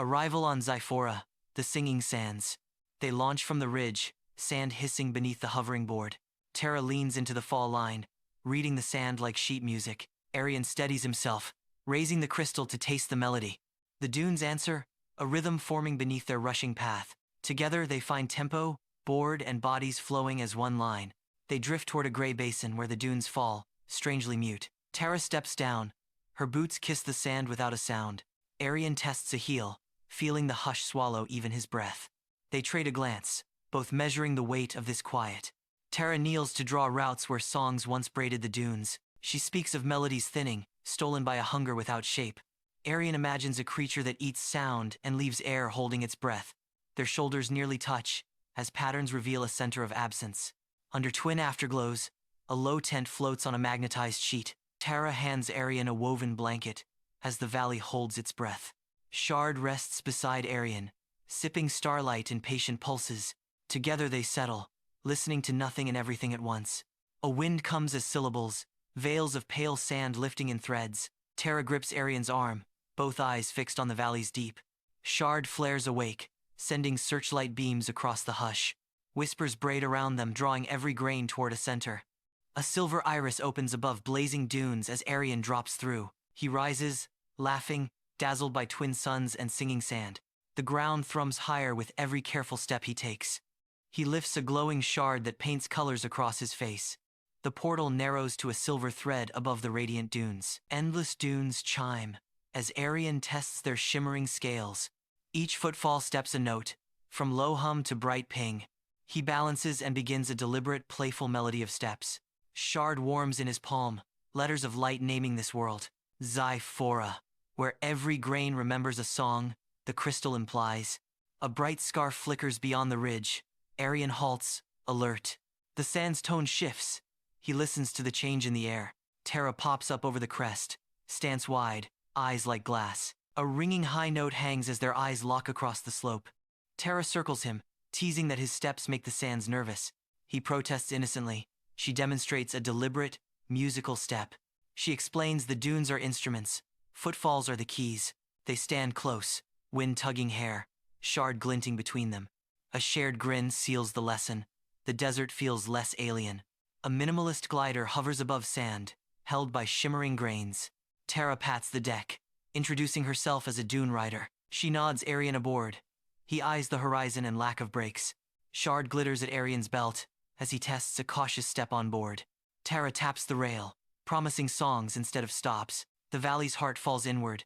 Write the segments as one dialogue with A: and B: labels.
A: Arrival on Zyphora, the singing sands. They launch from the ridge, sand hissing beneath the hovering board. Tara leans into the fall line, reading the sand like sheet music. Aryan steadies himself, raising the crystal to taste the melody. The dunes answer, a rhythm forming beneath their rushing path. Together they find tempo, board and bodies flowing as one line. They drift toward a gray basin where the dunes fall, strangely mute. Tara steps down. Her boots kiss the sand without a sound. Aryan tests a heel, feeling the hush swallow even his breath. They trade a glance, both measuring the weight of this quiet. Tara kneels to draw routes where songs once braided the dunes. She speaks of melodies thinning, stolen by a hunger without shape. Aryan imagines a creature that eats sound and leaves air holding its breath. Their shoulders nearly touch, as patterns reveal a center of absence. Under twin afterglows, a low tent floats on a magnetized sheet. Tara hands Aryan a woven blanket, as the valley holds its breath. Shard rests beside Aryan, sipping starlight in patient pulses. Together they settle, listening to nothing and everything at once. A wind comes as syllables, veils of pale sand lifting in threads. Tara grips Aryan's arm, both eyes fixed on the valley's deep. Shard flares awake, sending searchlight beams across the hush. Whispers braid around them, drawing every grain toward a center. A silver iris opens above blazing dunes as Aryan drops through. He rises, laughing, dazzled by twin suns and singing sand. The ground thrums higher with every careful step he takes. He lifts a glowing shard that paints colors across his face. The portal narrows to a silver thread above the radiant dunes. Endless dunes chime, as Aryan tests their shimmering scales. Each footfall steps a note, from low hum to bright ping. He balances and begins a deliberate, playful melody of steps. Shard warms in his palm, letters of light naming this world. Zyphora, where every grain remembers a song, the crystal implies. A bright scarf flickers beyond the ridge. Aryan halts, alert. The sand's tone shifts. He listens to the change in the air. Tara pops up over the crest, stance wide, eyes like glass. A ringing high note hangs as their eyes lock across the slope. Tara circles him, teasing that his steps make the sands nervous. He protests innocently. She demonstrates a deliberate, musical step. She explains the dunes are instruments. Footfalls are the keys. They stand close, wind tugging hair, shard glinting between them. A shared grin seals the lesson. The desert feels less alien. A minimalist glider hovers above sand, held by shimmering grains. Tara pats the deck, introducing herself as a dune-rider. She nods Aryan aboard. He eyes the horizon and lack of brakes. Shard glitters at Aryan's belt as he tests a cautious step on board. Tara taps the rail, promising songs instead of stops. The valley's heart falls inward,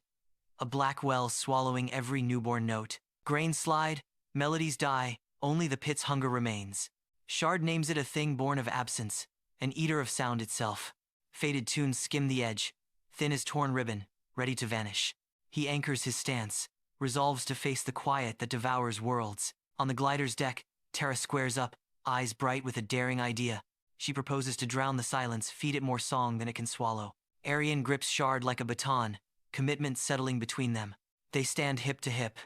A: a black well swallowing every newborn note. Grains slide, melodies die, only the pit's hunger remains. Shard names it a thing born of absence, an eater of sound itself. Faded tunes skim the edge, thin as torn ribbon, ready to vanish. He anchors his stance, resolves to face the quiet that devours worlds. On the glider's deck, Tara squares up, eyes bright with a daring idea. She proposes to drown the silence, feed it more song than it can swallow. Aryan grips Shard like a baton, commitment settling between them. They stand hip to hip.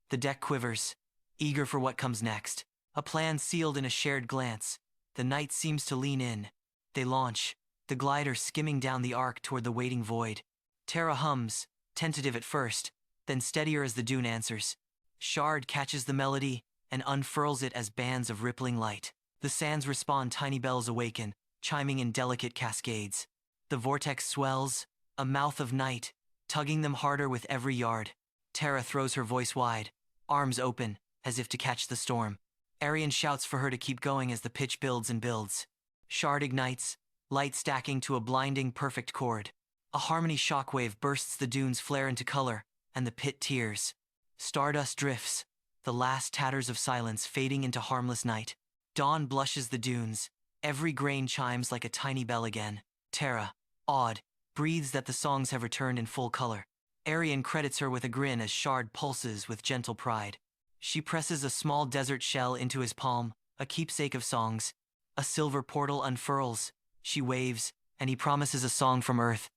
A: The deck quivers, eager for what comes next. A plan sealed in a shared glance. The night seems to lean in. They launch, the glider skimming down the arc toward the waiting void. Tara hums, tentative at first, then steadier as the dune answers. Shard catches the melody and unfurls it as bands of rippling light. The sands respond, tiny bells awaken, chiming in delicate cascades. The vortex swells, a mouth of night, tugging them harder with every yard. Tara throws her voice wide, arms open, as if to catch the storm. Aryan shouts for her to keep going as the pitch builds and builds. Shard ignites, light stacking to a blinding, perfect chord. A harmony shockwave bursts, the dunes flare into color, and the pit tears. Stardust drifts, the last tatters of silence fading into harmless night. Dawn blushes the dunes, every grain chimes like a tiny bell again. Tara, awed, breathes that the songs have returned in full color. Aryan credits her with a grin as Shard pulses with gentle pride. She presses a small desert shell into his palm, a keepsake of songs. A silver portal unfurls. She waves, and he promises a song from Earth,